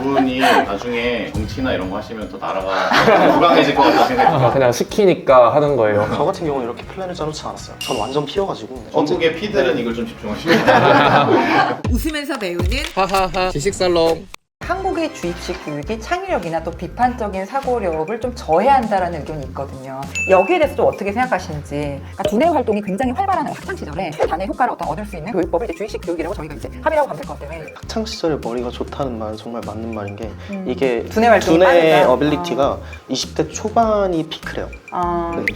분이 나중에 정치나 이런 거 하시면 더 나라가 불강해질 것 같다는 생각이 들어요. 그냥 시키니까 하는 거예요. 저 같은 경우는 이렇게 플랜을 짜놓지 않았어요. 전 완전 피어가지고 전국의 피들은 이걸 좀 집중하시면 웃으면서 배우는 지식살롱. 한국의 주입식 교육이 창의력이나 또 비판적인 사고력을 좀 저해한다라는 의견이 있거든요. 여기에 대해서 좀 어떻게 생각하시는지. 그러니까 두뇌 활동이 굉장히 활발한 학창 시절에 단의 효과를 얻을 수 있는 교육법을 이제 주입식 교육이라고 저희가 이제 합의라고 하면 될 것 같아요. 학창 시절에 머리가 좋다는 말은 정말 맞는 말인 게 이게 두뇌 활동이 두뇌 빠르다. 어빌리티가 20대 초반이 피크래요.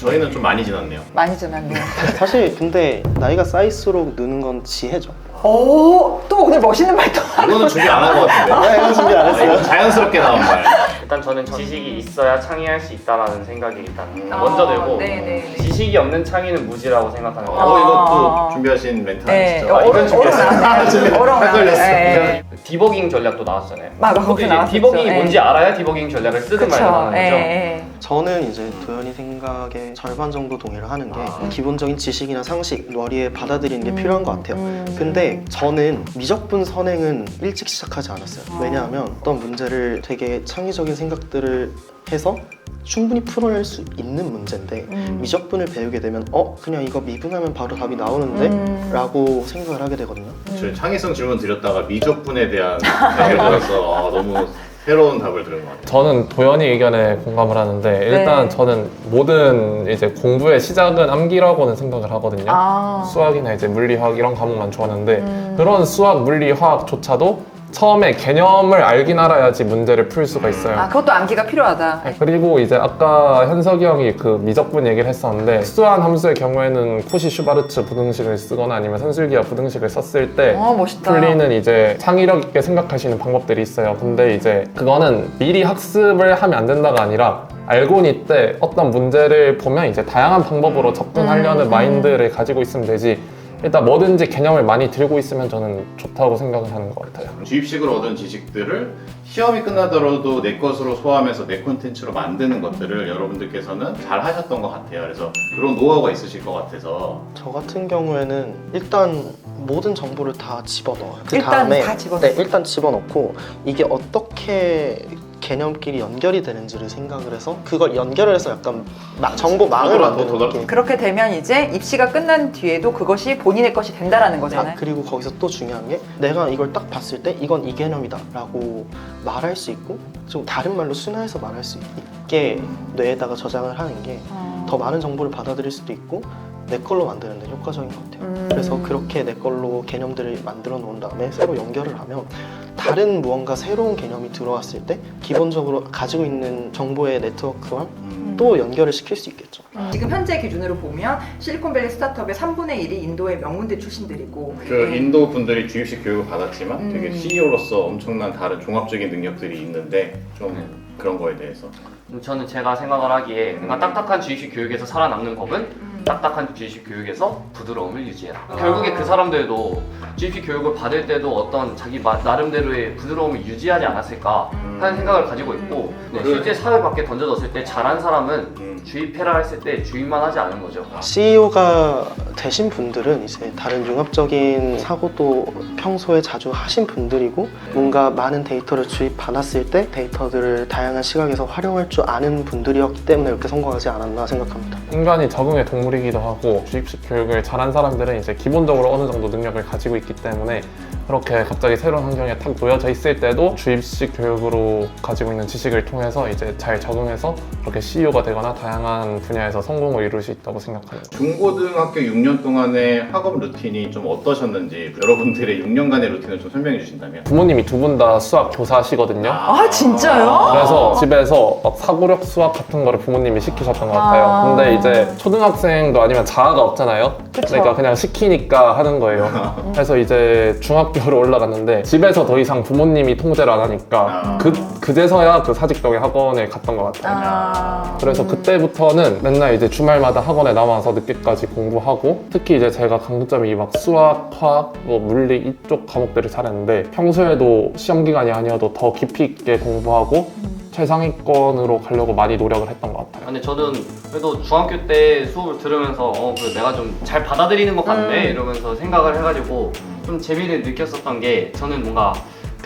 저희는 좀 많이 지났네요. 많이 지났네요. 사실 근데 나이가 쌓일수록 느는 건 지혜죠. 오, 또 오늘 멋있는 말도. 이거는 준비 안 한 것 같은데. 이건 준비 안 했어요. 이거 자연스럽게 나온 말. 일단 저는 지식이 있어야 창의할 수 있다라는 생각이 일단 먼저 들고 네네. 지식이 없는 창의는 무지라고 생각하는 거예요. 이것도 준비하신 멘트 네, 아니시죠? 어려운 나왔네요. 어려운 헷갈렸어요. 디버깅 전략도 나왔잖아요. 맞아, 거기 근데 이제 나왔었죠. 디버깅이 예. 뭔지 알아야 디버깅 전략을 쓰든 말든 하는 거죠. 저는 이제 도현이 생각에 절반 정도 동의를 하는 게 기본적인 지식이나 상식, 머리에 받아들이는 게 필요한 것 같아요. 근데 저는 미적분 선행은 일찍 시작하지 않았어요. 왜냐하면 어떤 문제를 되게 창의적인 생각들을 해서 충분히 풀어낼 수 있는 문제인데 미적분을 배우게 되면 그냥 이거 미분하면 바로 답이 나오는데 라고 생각을 하게 되거든요. 저희 창의성 질문 드렸다가 미적분에 대한 얘기를 들어서 너무 새로운 답을 들은 것 같아요. 저는 도현이 의견에 공감을 하는데 일단 저는 모든 이제 공부의 시작은 암기라고는 생각을 하거든요. 수학이나 이제 물리학 이런 과목만 좋아하는데 그런 수학, 물리화학조차도 처음에 개념을 알긴 알아야지 문제를 풀 수가 있어요. 그것도 암기가 필요하다. 그리고 이제 아까 현석이 형이 그 미적분 얘기를 했었는데 수한 함수의 경우에는 코시 슈바르츠 부등식을 쓰거나 아니면 선술기하 부등식을 썼을 때 멋있다. 풀리는 이제 창의력 있게 생각하시는 방법들이 있어요. 근데 이제 그거는 미리 학습을 하면 안 된다가 아니라 알고니 때 어떤 문제를 보면 이제 다양한 방법으로 접근하려는 마인드를 가지고 있으면 되지 일단 뭐든지 개념을 많이 들고 있으면 저는 좋다고 생각을 하는 것 같아요. 주입식으로 얻은 지식들을 시험이 끝나더라도 내 것으로 소화하면서 내 콘텐츠로 만드는 것들을 여러분들께서는 잘 하셨던 것 같아요. 그래서 그런 노하우가 있으실 것 같아서 저 같은 경우에는 일단 모든 정보를 다 집어넣어요. 일단 다 집어넣어요? 네, 일단 집어넣고 이게 어떻게 개념끼리 연결이 되는지를 생각을 해서 그걸 연결을 해서 약간 정보망을 만드는 느낌. 그렇게 되면 이제 입시가 끝난 뒤에도 그것이 본인의 것이 된다라는 거잖아요. 그리고 거기서 또 중요한 게 내가 이걸 딱 봤을 때 이건 이 개념이다 라고 말할 수 있고 좀 다른 말로 순화해서 말할 수 있게 뇌에다가 저장을 하는 게 더 많은 정보를 받아들일 수도 있고 내 걸로 만드는 데 효과적인 것 같아요. 그래서 그렇게 내 걸로 개념들을 만들어 놓은 다음에 새로 연결을 하면 다른 무언가 새로운 개념이 들어왔을 때 기본적으로 가지고 있는 정보의 네트워크와 또 연결을 시킬 수 있겠죠. 지금 현재 기준으로 보면 실리콘밸리 스타트업의 3분의 1이 인도의 명문대 출신들이고 그 인도 분들이 주입식 교육을 받았지만 되게 CEO로서 엄청난 다른 종합적인 능력들이 있는데 좀 그런 거에 대해서 저는 제가 생각을 하기에 그러니까 딱딱한 주입식 교육에서 살아남는 법은 딱딱한 주입식 교육에서 부드러움을 유지해라. 결국에 그 사람들도 주입식 교육을 받을 때도 어떤 자기 나름대로의 부드러움을 유지하지 않았을까 하는 생각을 가지고 있고 실제 사회 밖에 던져졌을 때 잘한 사람은 주입해라 했을 때 주입만 하지 않은 거죠. CEO가 되신 분들은 이제 다른 융합적인 사고도 평소에 자주 하신 분들이고 뭔가 많은 데이터를 주입받았을 때 데이터들을 다양한 시각에서 활용할 줄 아는 분들이었기 때문에 이렇게 성공하지 않았나 생각합니다. 인간이 적응의 동물이기도 하고 주입식 교육을 잘한 사람들은 이제 기본적으로 어느 정도 능력을 가지고 있기 때문에 그렇게 갑자기 새로운 환경에 탁 놓여져 있을 때도 주입식 교육으로 가지고 있는 지식을 통해서 이제 잘 적응해서 그렇게 CEO가 되거나 다양한 분야에서 성공을 이룰 수 있다고 생각합니다. 중고등학교 6년 동안의 학업 루틴이 좀 어떠셨는지 여러분들의 6년간의 루틴을 좀 설명해 주신다면. 부모님이 두 분 다 수학 교사시거든요. 진짜요? 그래서 집에서 막 사고력 수학 같은 거를 부모님이 시키셨던 것 같아요. 근데 이제 초등학생도 아니면 자아가 없잖아요. 그러니까 그냥 시키니까 하는 거예요. 그래서 이제 중학교로 올라갔는데 집에서 더 이상 부모님이 통제를 안 하니까 그제서야 그 사직동의 학원에 갔던 것 같아요. 그래서 그때부터는 맨날 이제 주말마다 학원에 남아서 늦게까지 공부하고 특히 이제 제가 강점이 막 수학, 화학, 뭐 물리 이쪽 과목들을 잘했는데 평소에도 시험 기간이 아니어도 더 깊이 있게 공부하고 최상위권으로 가려고 많이 노력을 했던 것 같아요. 근데 저는 그래도 중학교 때 수업을 들으면서 그래, 내가 좀 잘 받아들이는 것 같네 이러면서 생각을 해가지고 좀 재미를 느꼈었던 게 저는 뭔가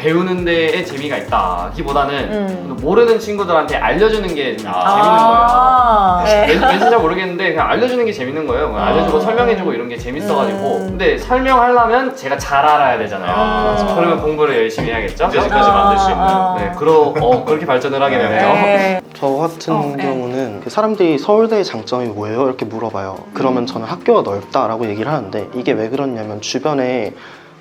배우는 데에 재미가 있다기보다는 모르는 친구들한테 알려주는 게 재밌는 거예요. 네. 왠지 잘 모르겠는데 그냥 알려주는 게 재밌는 거예요. 그냥 알려주고 설명해주고 이런 게 재밌어가지고 근데 설명하려면 제가 잘 알아야 되잖아요. 그러면 공부를 열심히 해야겠죠? 문제집까지 만들 수 있는. 네, 그렇게 발전을 하게 되네요. 네. 저 같은 네. 경우는 그 사람들이 서울대의 장점이 뭐예요? 이렇게 물어봐요. 그러면 저는 학교가 넓다라고 얘기를 하는데 이게 왜 그러냐면 주변에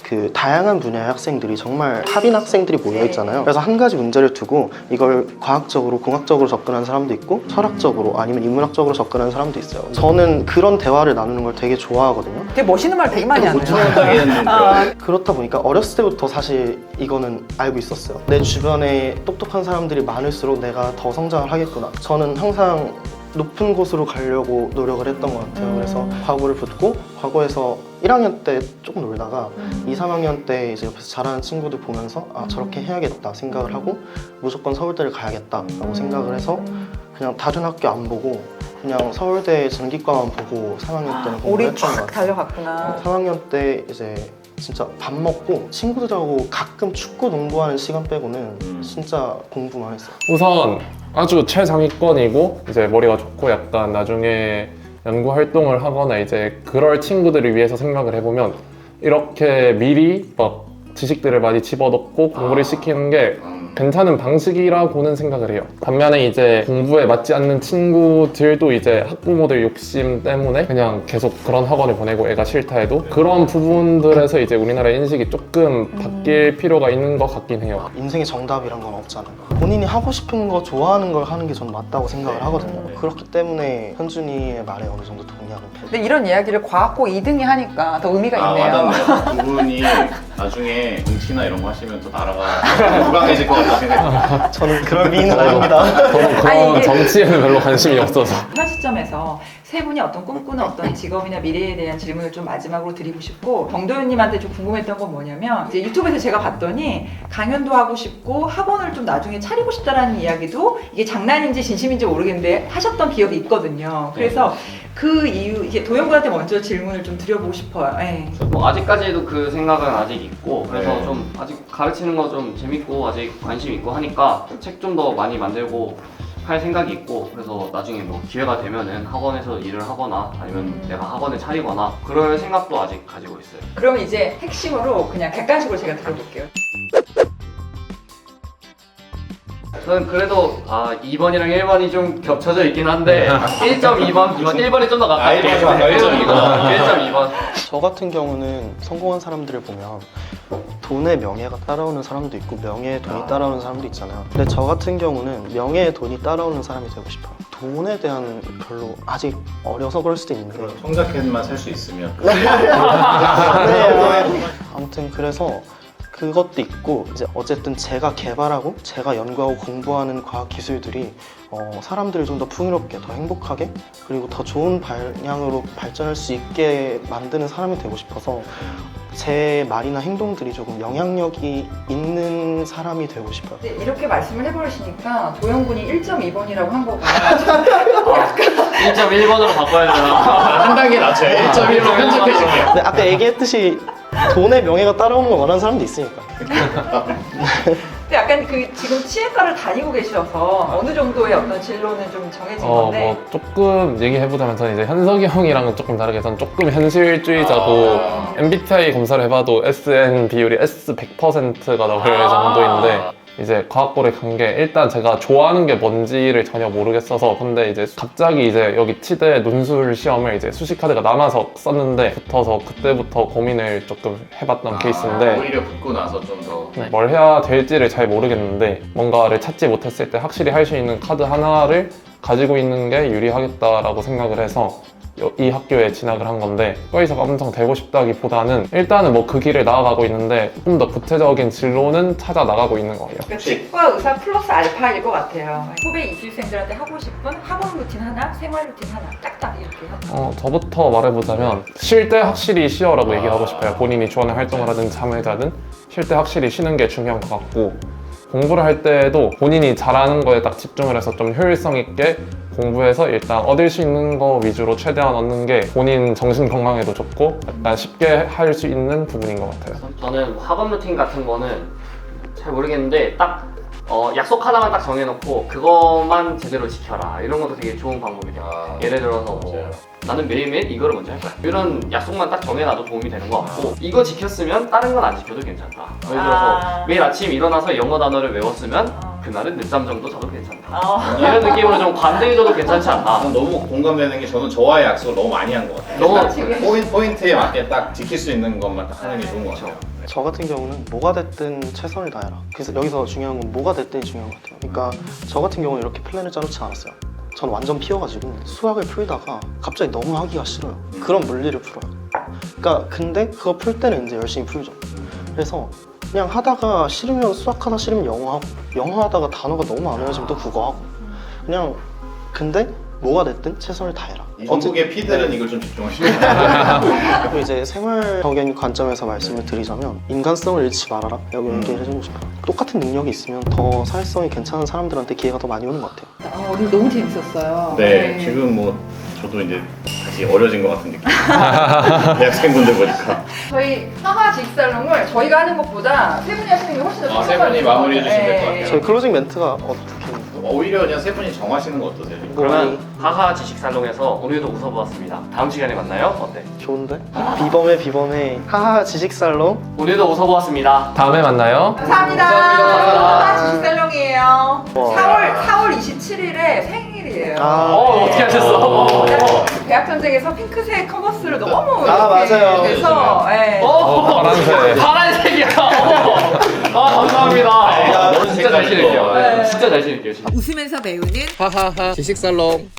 그 다양한 분야의 학생들이 정말 탑인 학생들이 모여 있잖아요. 그래서 한 가지 문제를 두고 이걸 과학적으로, 공학적으로 접근하는 사람도 있고 철학적으로 아니면 인문학적으로 접근하는 사람도 있어요. 저는 그런 대화를 나누는 걸 되게 좋아하거든요. 되게 멋있는 말 되게 많이 하네요. 못하겠는데. 그렇다 보니까 어렸을 때부터 사실 이거는 알고 있었어요. 내 주변에 똑똑한 사람들이 많을수록 내가 더 성장을 하겠구나. 저는 항상 높은 곳으로 가려고 노력을 했던 것 같아요. 그래서 과거를 붙고 과거에서 1학년 때 조금 놀다가 2, 3학년 때 이제 옆에서 잘하는 친구들 보면서 아 저렇게 해야겠다 생각을 하고 무조건 서울대를 가야겠다라고 생각을 해서 그냥 다른 학교 안 보고 그냥 서울대 전기과만 보고 3학년 때는 공부를 우리 했던 것 쫙 같아요. 달려갔구나. 3학년 때 이제 진짜 밥 먹고 친구들하고 가끔 축구 농구하는 시간 빼고는 진짜 공부만 했어요. 우선 아주 최상위권이고 이제 머리가 좋고 약간 나중에 연구 활동을 하거나 이제 그럴 친구들을 위해서 생각을 해보면 이렇게 미리 막 지식들을 많이 집어넣고 공부를 시키는 게 괜찮은 방식이라고는 생각을 해요. 반면에 이제 공부에 맞지 않는 친구들도 이제 학부모들 욕심 때문에 그냥 계속 그런 학원을 보내고 애가 싫다 해도 그런 부분들에서 이제 우리나라의 인식이 조금 바뀔 필요가 있는 것 같긴 해요. 인생의 정답이란 건 없잖아요. 본인이 하고 싶은 거 좋아하는 걸 하는 게 저는 맞다고 생각을 하거든요. 그렇기 때문에 현준이의 말에 어느 정도 동의하는 편. 근데 이런 이야기를 과학고 2등이 하니까 더 의미가 아, 있네요. 와닿네요. 두 분이 나중에 정치나 이런 거 하시면 또 나라가 건강해질 것 같다는 생각이 저는 그럴 미인은 아닙니다. 저는 그런 아니, 이게- 정치에는 별로 관심이 없어서. 현 시점에서 세 분이 어떤 꿈꾸는 어떤 직업이나 미래에 대한 질문을 좀 마지막으로 드리고 싶고 정도윤님한테 좀 궁금했던 건 뭐냐면 이제 유튜브에서 제가 봤더니 강연도 하고 싶고 학원을 좀 나중에 차리고 싶다라는 이야기도 이게 장난인지 진심인지 모르겠는데 하셨던 기억이 있거든요. 그래서 그 이유 이게 도영군한테 먼저 질문을 좀 드려보고 싶어요. 네. 뭐 아직까지도 그 생각은 아직 있고 그래서 네. 좀 아직 가르치는 거 좀 재밌고 아직 관심 있고 하니까 책 좀 더 많이 만들고 할 생각이 있고 그래서 나중에 뭐 기회가 되면은 학원에서 일을 하거나 아니면 내가 학원을 차리거나 그럴 생각도 아직 가지고 있어요. 그럼 이제 핵심으로 그냥 객관식으로 제가 들어볼게요. 저는 그래도 2번이랑 1번이 좀 겹쳐져 있긴 한데 1.2번, 1번이 좀 더 가깝게 1.2번. 저 같은 경우는 성공한 사람들을 보면 돈에 명예가 따라오는 사람도 있고 명예에 돈이 따라오는 사람도 있잖아요. 근데 저 같은 경우는 명예에 돈이 따라오는 사람이 되고 싶어요. 돈에 대한 별로 아직 어려서 그럴 수도 있는데 청자켓만 살 수 있으면 네. 아무튼 그래서 그것도 있고 이제 어쨌든 제가 개발하고 제가 연구하고 공부하는 과학 기술들이 사람들을 좀 더 풍요롭게 더 행복하게 그리고 더 좋은 방향으로 발전할 수 있게 만드는 사람이 되고 싶어서 제 말이나 행동들이 조금 영향력이 있는 사람이 되고 싶어요. 네, 이렇게 말씀을 해버리시니까 도영군이 1.2번이라고 한 거가 1.1번으로 바꿔야 되나? 한 단계 낮춰요. 1.1로 편집해줄게요. 근데 아까 얘기했듯이 돈에 명예가 따라오는 걸 원하는 사람도 있으니까. 근데 약간 그 지금 치외과를 다니고 계셔서 어느 정도의 어떤 진로는 좀 정해진 건데 뭐 조금 얘기해보자면 저는 이제 현석이 형이랑은 조금 다르게 저는 조금 현실주의자고 MBTI 검사를 해봐도 SN 비율이 S 100%가 나올 정도인데 이제 과학고를 간 게 일단 제가 좋아하는 게 뭔지를 전혀 모르겠어서 근데 이제 갑자기 이제 여기 치대 논술 시험을 이제 수시 카드가 남아서 썼는데 붙어서 그때부터 고민을 조금 해봤던 케이스인데 오히려 붙고 나서 좀 더 뭘 해야 될지를 잘 모르겠는데 뭔가를 찾지 못했을 때 확실히 할 수 있는 카드 하나를 가지고 있는 게 유리하겠다라고 생각을 해서 이 학교에 진학을 한 건데 과의사가 엄청 되고 싶다기보다는 일단은 뭐 그 길을 나아가고 있는데 조금 더 구체적인 진로는 찾아 나가고 있는 거예요. 그러니까 치과 의사 플러스 알파일 것 같아요. 후배 이수생들한테 하고 싶은 학원 루틴 하나, 생활 루틴 하나 딱딱 이렇게 저부터 말해보자면 쉴 때 확실히 쉬어라고 얘기하고 싶어요. 본인이 좋아하는 활동을 하든 잠을 자든 쉴 때 확실히 쉬는 게 중요한 것 같고 공부를 할 때도 본인이 잘하는 거에 딱 집중을 해서 좀 효율성 있게 공부해서 일단 얻을 수 있는 거 위주로 최대한 얻는 게 본인 정신 건강에도 좋고 약간 쉽게 할 수 있는 부분인 것 같아요. 저는 학원 루틴 같은 거는 잘 모르겠는데 딱 약속 하나만 딱 정해놓고 그것만 제대로 지켜라 이런 것도 되게 좋은 방법이에요. 예를 들어서 뭐 나는 매일매일 이거를 먼저 할 거야 이런 약속만 딱 정해놔도 도움이 되는 것 같고 이거 지켰으면 다른 건 안 지켜도 괜찮다. 예를 들어서 매일 아침 일어나서 영어 단어를 외웠으면 그날은 늦잠 정도 자도 괜찮다. 이런 느낌으로 좀 관대해져도 괜찮지 않나. 나는 너무 공감되는 게 저는 저와의 약속을 너무 많이 한 것 같아요. 너무 딱 포인트에 맞게 딱 지킬 수 있는 것만 딱 하는 게 좋은 것 같아요. 저 같은 경우는 뭐가 됐든 최선을 다해라. 그래서 여기서 중요한 건 뭐가 됐든이 중요한 것 같아요. 그러니까 저 같은 경우는 이렇게 플랜을 짜놓지 않았어요. 전 완전 피어가지고 수학을 풀다가 갑자기 너무 하기가 싫어요. 그런 물리를 풀어요. 그러니까 근데 그거 풀 때는 이제 열심히 풀죠. 그래서 그냥 하다가 싫으면 수학하다 싫으면 영어하고 영어 하다가 단어가 너무 안 외워지면 또 국어하고 그냥 근데 뭐가 됐든 최선을 다해라. 이 전국의 피들은 이걸 좀 집중하시면 그리고 이제 생활적인 관점에서 말씀을 드리자면 인간성을 잃지 말아라 라고 얘기를 해주고 싶어요. 똑같은 능력이 있으면 더 사회성이 괜찮은 사람들한테 기회가 더 많이 오는 것 같아요. 오늘 너무 재밌었어요. 네, 지금 뭐 저도 이제 다시 어려진 것 같은 느낌. 대학생분들 보니까. 저희 하하 지식살롱을 저희가 하는 것보다 세 분이 하시는 게 훨씬 더 세 분이 마무리해 주시면 될 것 같아요. 저희 클로징 멘트가 어떻게 오히려 그냥 세 분이 정하시는 거 어떠세요? 그러면 하하 지식살롱에서 오늘도 웃어보았습니다. 다음 시간에 만나요. 어때? 좋은데? 비범의 하하 지식살롱 오늘도 웃어보았습니다. 다음에 만나요. 감사합니다. 하하 지식살롱이에요. 4월 27일에 생일이에요. 어떻게 하셨어? 대학 전쟁에서 핑크색 커버스를 너무 아, 이렇게 맞아요. 그래서 예. 파란색. 파란색이야. 감사합니다. 진짜 잘 신을게요. 네. 진짜 잘 신을게요. 진짜. 웃으면서 배우는 하하하 지식살롱